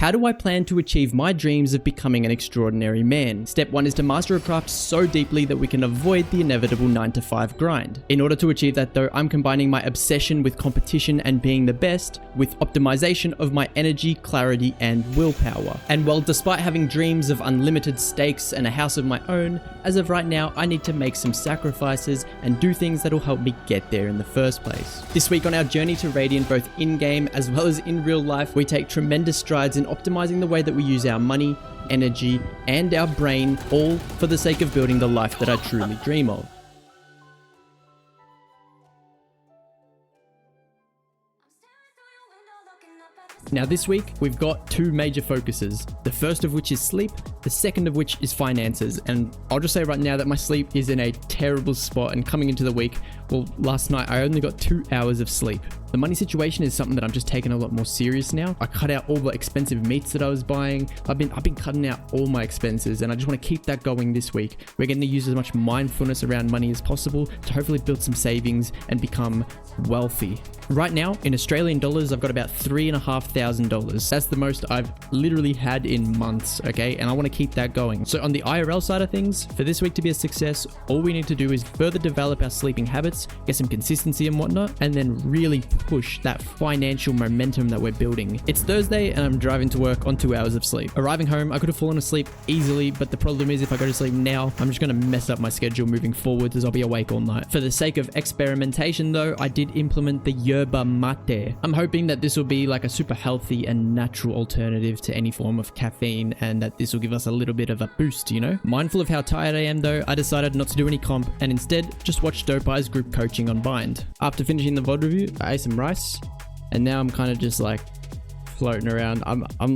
How do I plan to achieve my dreams of becoming an extraordinary man? Step 1 is to master a craft so deeply that we can avoid the inevitable 9-to-5 grind. In order to achieve that though, I'm combining my obsession with competition and being the best with optimization of my energy, clarity, and willpower. And while despite having dreams of unlimited stakes and a house of my own, as of right now, I need to make some sacrifices and do things that'll help me get there in the first place. This week on our journey to Radiant, both in-game as well as in real life, we take tremendous strides in optimizing the way that we use our money, energy, and our brain, all for the sake of building the life that I truly dream of. Now this week, we've got two major focuses, the first of which is sleep, the second of which is finances, and I'll just say right now that my sleep is in a terrible spot, and coming into the week, well, last night I only got 2 hours of sleep. The money situation is something that I'm just taking a lot more serious now. I cut out all the expensive meats that I was buying. I've been cutting out all my expenses, and I just want to keep that going this week. We're going to use as much mindfulness around money as possible to hopefully build some savings and become wealthy. Right now, in Australian dollars, I've got about $3,500. That's the most I've literally had in months, okay? And I want to keep that going. So on the IRL side of things, for this week to be a success, all we need to do is further develop our sleeping habits, get some consistency and whatnot, and then really push that financial momentum that we're building. It's Thursday and I'm driving to work on 2 hours of sleep. Arriving home, I could have fallen asleep easily, but the problem is if I go to sleep now, I'm just going to mess up my schedule moving forward as I'll be awake all night. For the sake of experimentation though, I did implement the yerba mate. I'm hoping that this will be like a super healthy and natural alternative to any form of caffeine, and that this will give us a little bit of a boost, you know? Mindful of how tired I am though, I decided not to do any comp and instead just watch Dope Eye's group coaching on Bind. After finishing the VOD review, I ate some rice, and now I'm kind of just like floating around.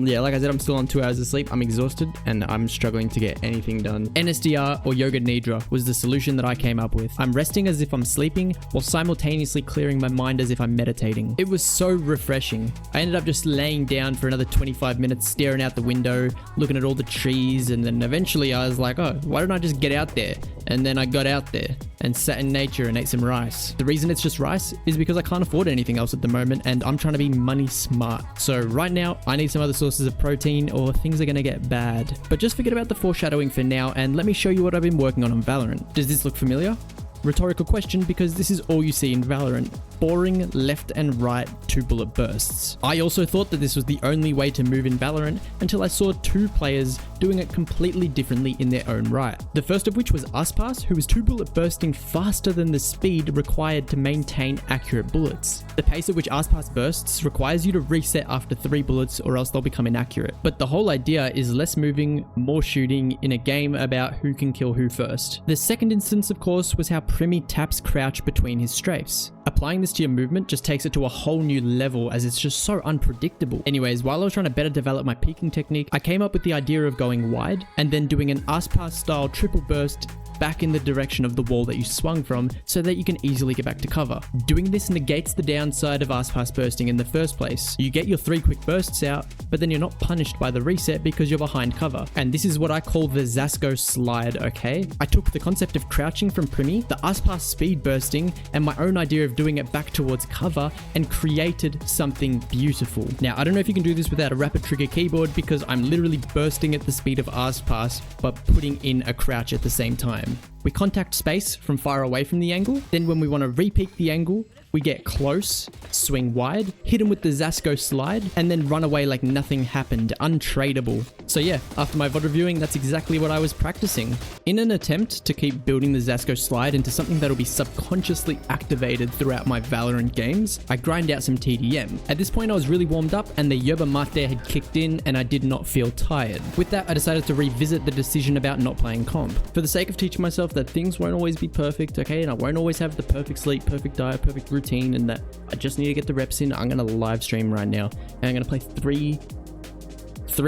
Yeah, like I said, I'm still on 2 hours of sleep. I'm exhausted and I'm struggling to get anything done. NSDR or Yoga Nidra was the solution that I came up with. I'm resting as if I'm sleeping while simultaneously clearing my mind as if I'm meditating. It was so refreshing. I ended up just laying down for another 25 minutes, staring out the window, looking at all the trees, and then eventually I was like, oh, why don't I just get out there? And then I got out there and sat in nature and ate some rice. The reason it's just rice is because I can't afford anything else at the moment and I'm trying to be money smart. So right now, I need some other sources of protein or things are gonna get bad. But just forget about the foreshadowing for now and let me show you what I've been working on Valorant. Does this look familiar? Rhetorical question because this is all you see in Valorant. Boring left and right 2-bullet bursts. I also thought that this was the only way to move in Valorant until I saw two players doing it completely differently in their own right. The first of which was Asus, who was 2-bullet bursting faster than the speed required to maintain accurate bullets. The pace at which Asus bursts requires you to reset after 3 bullets or else they'll become inaccurate. But the whole idea is less moving, more shooting in a game about who can kill who first. The second instance, of course, was how Primi taps crouch between his strafes. Applying this to your movement just takes it to a whole new level as it's just so unpredictable. Anyways, while I was trying to better develop my peeking technique, I came up with the idea of going wide and then doing an Asus style triple burst back in the direction of the wall that you swung from so that you can easily get back to cover. Doing this negates the downside of Asus bursting in the first place. You get your 3 quick bursts out, but then you're not punished by the reset because you're behind cover. And this is what I call the Zasko slide, okay? I took the concept of crouching from Primi, the Asus speed bursting, and my own idea of doing it back towards cover and created something beautiful. Now, I don't know if you can do this without a rapid trigger keyboard because I'm literally bursting at the speed of Asus, but putting in a crouch at the same time. We contact space from far away from the angle. Then when we want to re-peak the angle, we get close, swing wide, hit him with the Zasko slide, and then run away like nothing happened, untradeable. So yeah, after my VOD reviewing, that's exactly what I was practicing. In an attempt to keep building the Zasko slide into something that'll be subconsciously activated throughout my Valorant games, I grind out some TDM. At this point, I was really warmed up and the yerba mate had kicked in and I did not feel tired. With that, I decided to revisit the decision about not playing comp. For the sake of teaching myself that things won't always be perfect, okay, and I won't always have the perfect sleep, perfect diet, perfect routine, and that I just need to get the reps in, I'm gonna live stream right now and I'm gonna play three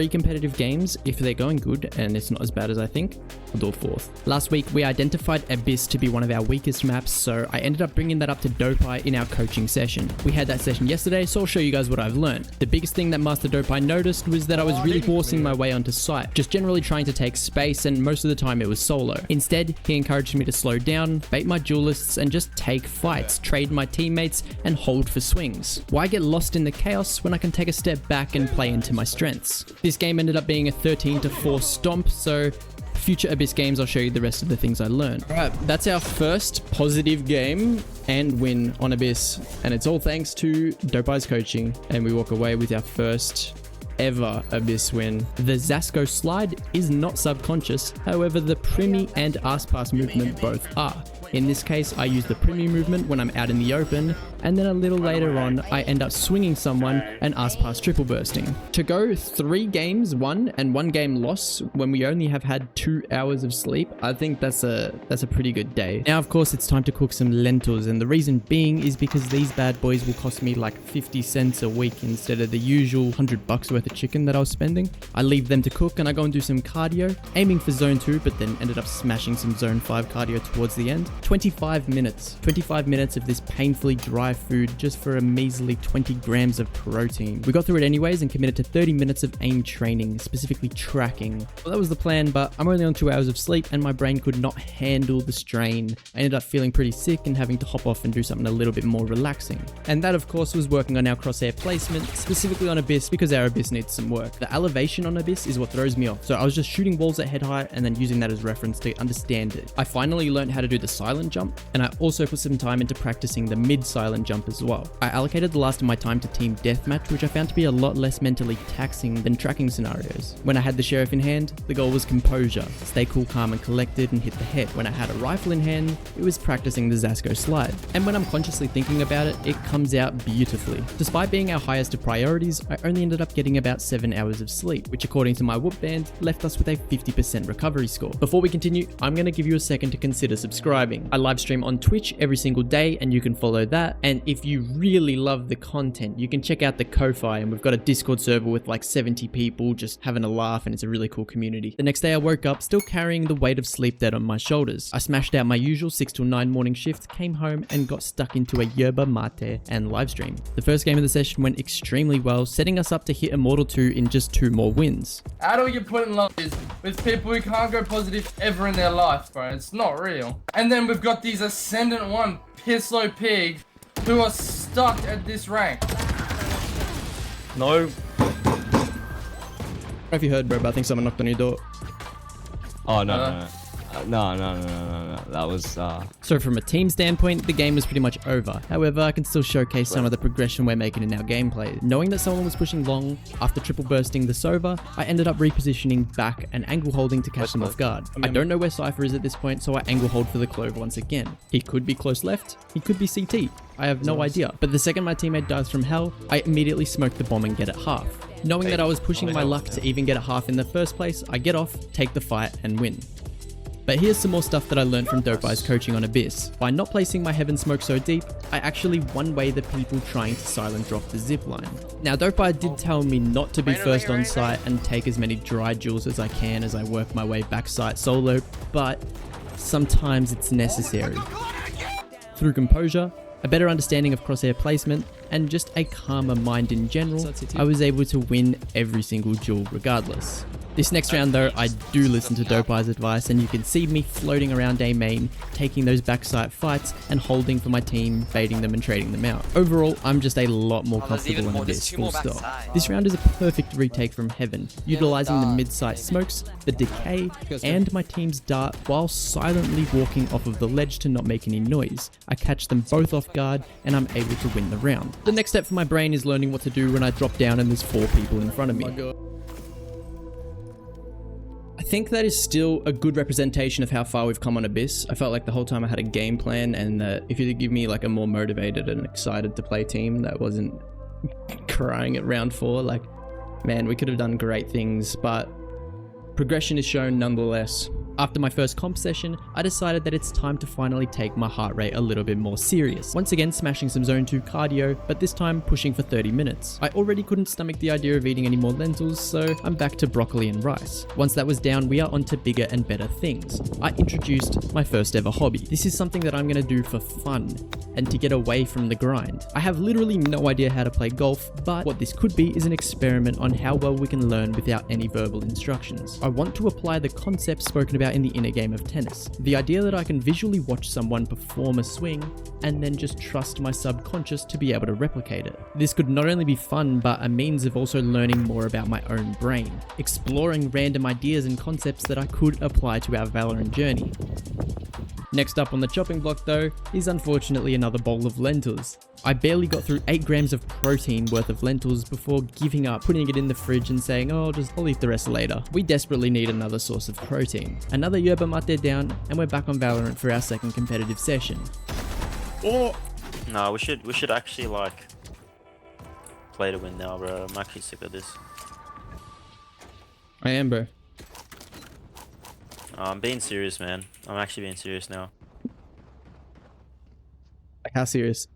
competitive games if they're going good and it's not as bad as I think. or 4th. Last week, we identified Abyss to be one of our weakest maps, so I ended up bringing that up to Dopai in our coaching session. We had that session yesterday, so I'll show you guys what I've learned. The biggest thing that Master Dopai noticed was that I was really forcing my way onto site, just generally trying to take space, and most of the time it was solo. Instead, he encouraged me to slow down, bait my duelists, and just take fights, trade my teammates, and hold for swings. Why get lost in the chaos when I can take a step back and play into my strengths? This game ended up being a 13-4 stomp, so future Abyss games I'll show you the rest of the things I learned. Alright, that's our first positive game and win on Abyss, and it's all thanks to Dopai's coaching, and we walk away with our first ever Abyss win. The Zasko slide is not subconscious, however the Primi and ass pass movement both are. In this case, I use the Primi movement when I'm out in the open, and then a little later on, I end up swinging someone and ass pass triple bursting. To go 3 games won and 1 game loss when we only have had 2 hours of sleep, I think that's a pretty good day. Now, of course, it's time to cook some lentils, and the reason being is because these bad boys will cost me like 50 cents a week instead of the usual $100 worth of chicken that I was spending. I leave them to cook and I go and do some cardio, aiming for zone 2, but then ended up smashing some zone 5 cardio towards the end. 25 minutes of this painfully dry food just for a measly 20 grams of protein. We got through it anyways and committed to 30 minutes of aim training, specifically tracking. Well, that was the plan, but I'm only on 2 hours of sleep and my brain could not handle the strain. I ended up feeling pretty sick and having to hop off and do something a little bit more relaxing. And that, of course, was working on our crosshair placement, specifically on Abyss, because our Abyss needs some work. The elevation on Abyss is what throws me off, so I was just shooting walls at head height and then using that as reference to understand it. I finally learned how to do the silent jump, and I also put some time into practicing the mid-silent jump as well. I allocated the last of my time to team deathmatch, which I found to be a lot less mentally taxing than tracking scenarios. When I had the sheriff in hand, the goal was composure, stay cool, calm and collected and hit the head. When I had a rifle in hand, it was practicing the Zasko slide. And when I'm consciously thinking about it, it comes out beautifully. Despite being our highest of priorities, I only ended up getting about 7 hours of sleep, which according to my Whoop band, left us with a 50% recovery score. Before we continue, I'm going to give you a second to consider subscribing. I live stream on Twitch every single day and you can follow that. And if you really love the content, you can check out the Ko-Fi, and we've got a Discord server with like 70 people just having a laugh, and it's a really cool community. The next day I woke up still carrying the weight of sleep debt on my shoulders. I smashed out my usual 6 till 9 morning shift, came home and got stuck into a yerba mate and live stream. The first game of the session went extremely well, setting us up to hit Immortal 2 in just 2 more wins. How do we get put in love with people who can't go positive ever in their life, bro? It's not real. And then we've got these Ascendant 1 Pislo Pig who are stuck at this rank. No. I don't know if you heard, bro, but I think someone knocked on your door. Oh, no. That was, So from a team standpoint, the game was pretty much over. However, I can still showcase some of the progression we're making in our gameplay. Knowing that someone was pushing long, after triple bursting the Sova, I ended up repositioning back and angle holding to catch them off guard. I don't know where Cypher is at this point, so I angle hold for the Clove once again. He could be close left, he could be CT. I have no idea. But the second my teammate dies from hell, I immediately smoke the bomb and get it half. Knowing that I was pushing my luck to even get it half in the first place, I get off, take the fight and win. But here's some more stuff that I learned from Dopai's coaching on Abyss. By not placing my heaven smoke so deep, I actually one-way the people trying to silent drop the zipline. Now Dopai did tell me not to be first on site and take as many dry jewels as I can as I work my way back site solo, but sometimes it's necessary. Through composure, a better understanding of crosshair placement, and just a calmer mind in general, I was able to win every single duel regardless. This next round though, I do listen to Dopai's advice, and you can see me floating around A main, taking those backside fights and holding for my team, baiting them and trading them out. Overall, I'm just a lot more comfortable in Abyss, full stop. This round is a perfect retake from heaven, utilizing the mid-sight smokes, the decay, and my team's dart while silently walking off of the ledge to not make any noise. I catch them both off guard and I'm able to win the round. The next step for my brain is learning what to do when I drop down and there's 4 people in front of me. I think that is still a good representation of how far we've come on Abyss. I felt like the whole time I had a game plan, and that if you could give me like a more motivated and excited to play team that wasn't crying at round 4, like, man, we could have done great things, but progression is shown nonetheless. After my first comp session, I decided that it's time to finally take my heart rate a little bit more serious. Once again smashing some zone 2 cardio, but this time pushing for 30 minutes. I already couldn't stomach the idea of eating any more lentils, so I'm back to broccoli and rice. Once that was down, we are on to bigger and better things. I introduced my first ever hobby. This is something that I'm going to do for fun and to get away from the grind. I have literally no idea how to play golf, but what this could be is an experiment on how well we can learn without any verbal instructions. I want to apply the concepts spoken about in the inner game of tennis. The idea that I can visually watch someone perform a swing and then just trust my subconscious to be able to replicate it. This could not only be fun, but a means of also learning more about my own brain, exploring random ideas and concepts that I could apply to our Valorant journey. Next up on the chopping block though, is unfortunately another bowl of lentils. I barely got through 8 grams of protein worth of lentils before giving up, putting it in the fridge and saying, oh, I'll eat the rest later. We desperately need another source of protein. Another yerba mate down, and we're back on Valorant for our second competitive session. Oh! No, we should actually like play to win now, bro. I'm actually sick of this. I am, bro. I'm being serious, man. I'm actually being serious now. Like, how serious?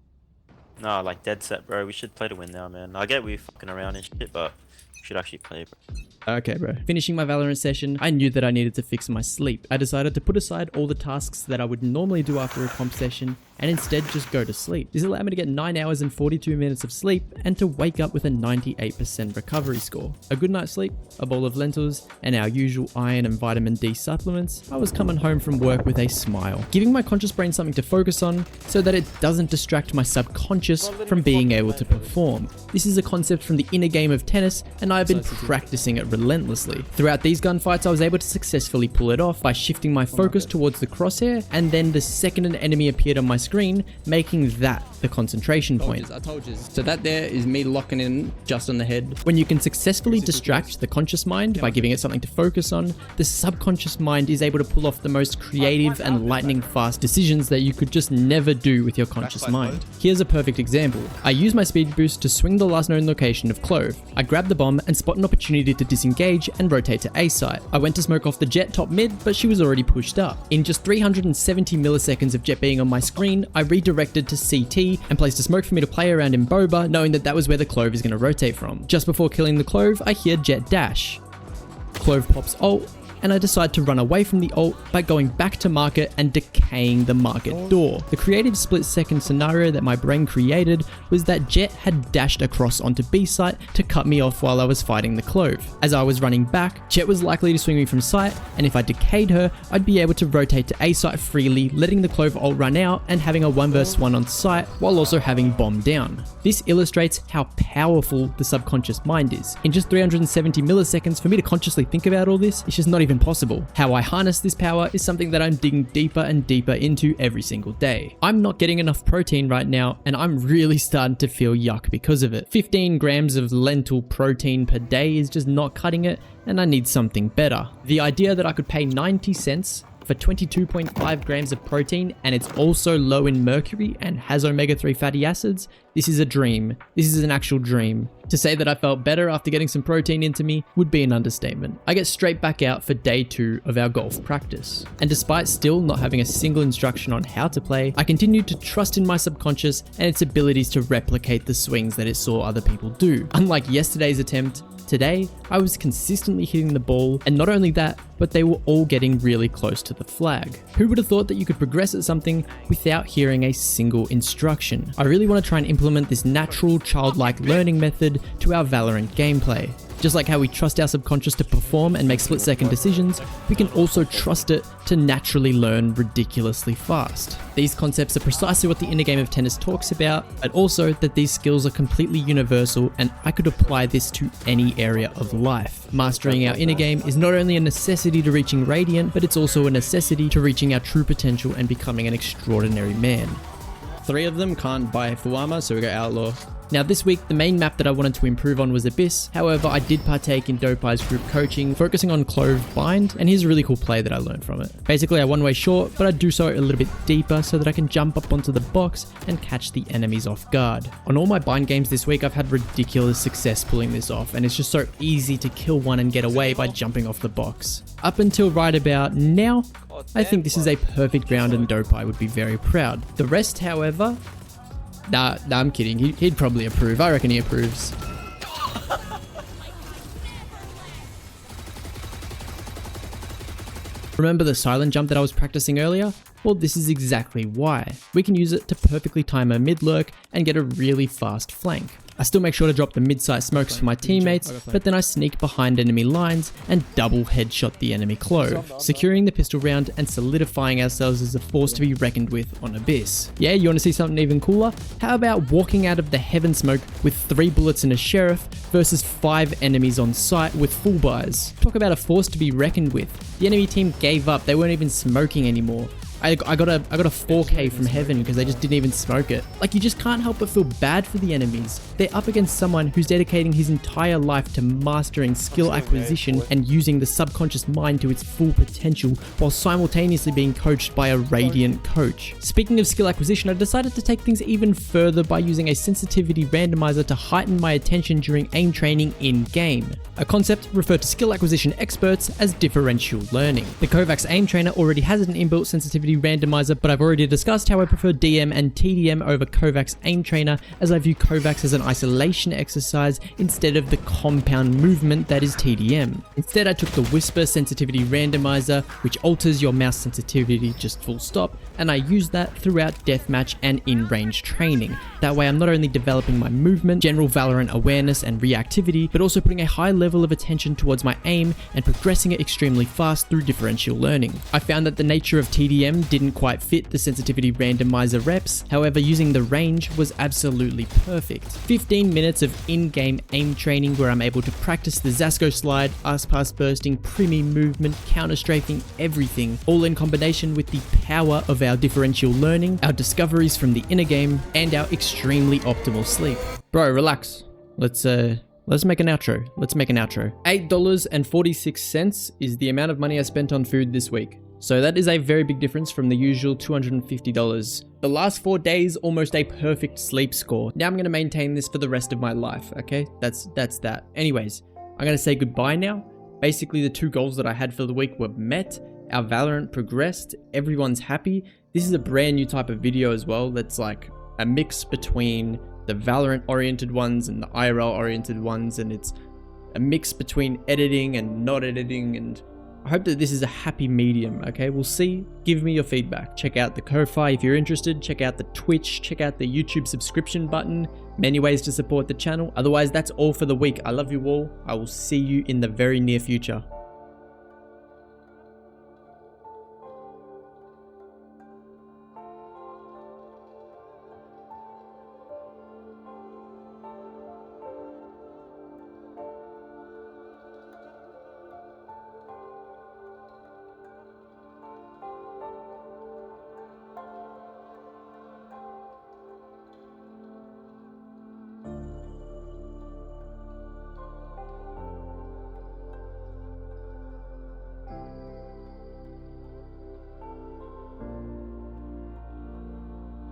No, like dead set, bro. We should play to win now, man. I get we fucking around and shit, but we should actually play, bro. Okay, bro. Finishing my Valorant session, I knew that I needed to fix my sleep. I decided to put aside all the tasks that I would normally do after a comp session and instead just go to sleep. This allowed me to get 9 hours and 42 minutes of sleep and to wake up with a 98% recovery score. A good night's sleep, a bowl of lentils, and our usual iron and vitamin D supplements, I was coming home from work with a smile, giving my conscious brain something to focus on so that it doesn't distract my subconscious from being able to perform. This is a concept from the inner game of tennis, and I've been practicing it relentlessly. Throughout these gunfights, I was able to successfully pull it off by shifting my focus towards the crosshair, and then the second an enemy appeared on my screen, making that the concentration point. I told you. So that there is me locking in just on the head. When you can successfully distract the conscious mind by giving it something to focus on, the subconscious mind is able to pull off the most creative and lightning fast decisions that you could just never do with your conscious mind. Here's a perfect example. I use my speed boost to swing the last known location of Clove. I grab the bomb and spot an opportunity to disengage and rotate to A site. I went to smoke off the Jet top mid, but she was already pushed up. In just 370 milliseconds of Jet being on my screen, I redirected to CT and placed a smoke for me to play around in Boba, knowing that that was where the Clove is going to rotate from. Just before killing the Clove, I hear Jet dash. Clove pops ult, and I decide to run away from the ult by going back to market and decaying the market door. The creative split-second scenario that my brain created was that Jet had dashed across onto B site to cut me off while I was fighting the Clove. As I was running back, Jet was likely to swing me from sight, and if I decayed her, I'd be able to rotate to A site freely, letting the Clove ult run out and having a 1 vs 1 on site while also having bomb down. This illustrates how powerful the subconscious mind is. In just 370 milliseconds, for me to consciously think about all this, it's just not even possible. How I harness this power is something that I'm digging deeper and deeper into every single day. I'm not getting enough protein right now, and I'm really starting to feel yuck because of it. 15 grams of lentil protein per day is just not cutting it, and I need something better. The idea that I could pay 90 cents for 22.5 grams of protein, and it's also low in mercury and has omega-3 fatty acids, this is a dream. This is an actual dream. To say that I felt better after getting some protein into me would be an understatement. I get straight back out for day 2 of our golf practice. And despite still not having a single instruction on how to play, I continued to trust in my subconscious and its abilities to replicate the swings that it saw other people do. Unlike yesterday's attempt, today, I was consistently hitting the ball, and not only that, but they were all getting really close to the flag. Who would have thought that you could progress at something without hearing a single instruction? I really want to try and implement this natural, childlike learning method to our Valorant gameplay. Just like how we trust our subconscious to perform and make split-second decisions, we can also trust it to naturally learn ridiculously fast. These concepts are precisely what the inner game of tennis talks about, but also that these skills are completely universal and I could apply this to any area of life. Mastering our inner game is not only a necessity to reaching Radiant, but it's also a necessity to reaching our true potential and becoming an extraordinary man. 3 of them can't buy full armor, so we go Outlaw. Now this week, the main map that I wanted to improve on was Abyss. However, I did partake in Dopey's group coaching, focusing on Clove Bind, and here's a really cool play that I learned from it. Basically, I one-way short, but I do so a little bit deeper so that I can jump up onto the box and catch the enemies off guard. On all my bind games this week, I've had ridiculous success pulling this off, and it's just so easy to kill one and get away by jumping off the box. Up until right about now, I think this is a perfect round and Dopey would be very proud. The rest, however, Nah, I'm kidding. He'd probably approve. I reckon he approves. Remember the silent jump that I was practicing earlier? Well, this is exactly why. We can use it to perfectly time a mid-lurk and get a really fast flank. I still make sure to drop the mid-size smokes for my teammates, but then I sneak behind enemy lines and double headshot the enemy Clove, securing the pistol round and solidifying ourselves as a force to be reckoned with on Abyss. Yeah, you want to see something even cooler? How about walking out of the heaven smoke with 3 bullets and a sheriff versus 5 enemies on sight with full buys? Talk about a force to be reckoned with. The enemy team gave up, they weren't even smoking anymore. I got a 4K from heaven because they just didn't even smoke it. Like, you just can't help but feel bad for the enemies. They're up against someone who's dedicating his entire life to mastering skill acquisition and using the subconscious mind to its full potential while simultaneously being coached by a radiant coach. Speaking of skill acquisition, I decided to take things even further by using a sensitivity randomizer to heighten my attention during aim training in-game. A concept referred to skill acquisition experts as differential learning. The Kovacs aim trainer already has an inbuilt sensitivity randomizer, but I've already discussed how I prefer DM and TDM over Kovacs aim trainer, as I view Kovacs as an isolation exercise instead of the compound movement that is TDM. Instead, I took the Whisper sensitivity randomizer, which alters your mouse sensitivity just full stop, and I used that throughout deathmatch and in-range training. That way I'm not only developing my movement, general Valorant awareness and reactivity, but also putting a high level of attention towards my aim and progressing it extremely fast through differential learning. I found that the nature of TDM didn't quite fit the sensitivity randomizer reps, however using the range was absolutely perfect. 15 minutes of in-game aim training where I'm able to practice the Zasko slide, ass pass bursting, primi movement, counter strafing, everything, all in combination with the power of our differential learning, our discoveries from the inner game, and our extremely optimal sleep. Bro, relax. Let's make an outro. $8.46 is the amount of money I spent on food this week. So that is a very big difference from the usual $250. The last 4 days, almost a perfect sleep score. Now I'm going to maintain this for the rest of my life, okay? That's that. Anyways, I'm going to say goodbye now. Basically, the 2 goals that I had for the week were met. Our Valorant progressed. Everyone's happy. This is a brand new type of video as well. That's like a mix between the Valorant oriented ones and the IRL oriented ones. And it's a mix between editing and not editing, and I hope that this is a happy medium, okay? We'll see. Give me your feedback. Check out the Ko-Fi if you're interested. Check out the Twitch. Check out the YouTube subscription button. Many ways to support the channel. Otherwise, that's all for the week. I love you all. I will see you in the very near future.